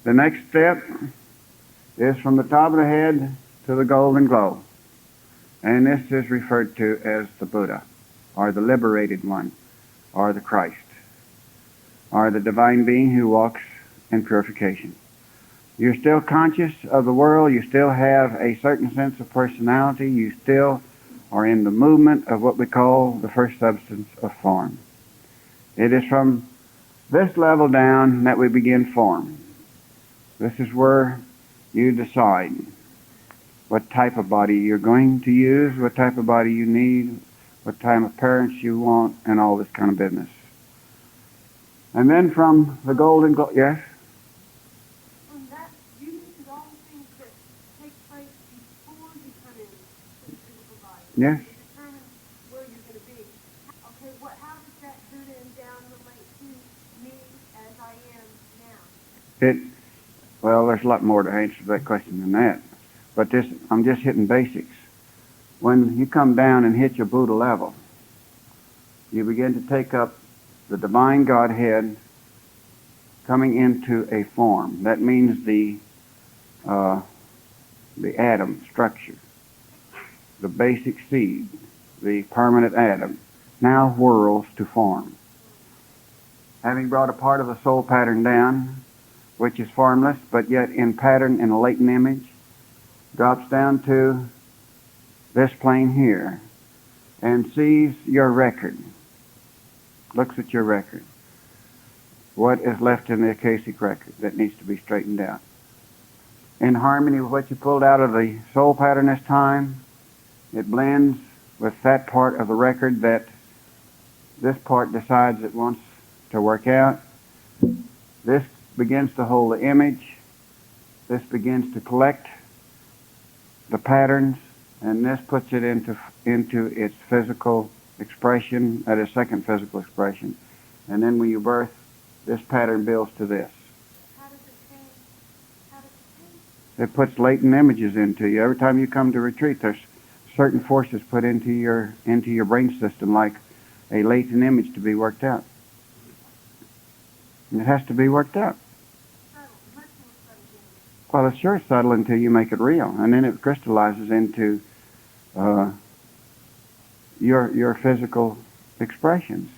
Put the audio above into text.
The next step is from the top of the head to the golden globe. And this is referred to as the Buddha, or the liberated one, or the Christ, or the divine being who walks in purification. You're still conscious of the world. You still have a certain sense of personality. You still are in the movement of what we call the first substance of form. It is from this level down that we begin form. This is where you decide what type of body you're going to use, what type of body you need, what type of parents you want, and all this kind of business. And then from the golden globe, yes? And that, you mentioned all the things that take place before you come in to the physical body. Yes. To determine where you're going to be. Okay, how does that Buddha and down relate to me as I am now? Well, there's a lot more to answer that question than that. But I'm just hitting basics. When you come down and hit your Buddha level, you begin to take up the divine Godhead coming into a form. That means the atom structure, the basic seed, the permanent atom, now whirls to form. Having brought a part of the soul pattern down, which is formless, but yet in pattern in a latent image, drops down to this plane here and sees your record, looks at your record. What is left in the Akashic record that needs to be straightened out? In harmony with what you pulled out of the soul pattern this time, it blends with that part of the record that this part decides it wants to work out. This begins to hold the image. This begins to collect the patterns, and this puts it into its physical expression, at its second physical expression. And then when you birth, this pattern builds to this. How does it change? How does it change? It puts latent images into you. Every time you come to retreat, there's certain forces put into your brain system, like a latent image to be worked out. And it has to be worked out. Subtle, much more subtle. Well, it's sure subtle until you make it real, and then it crystallizes into your physical expressions.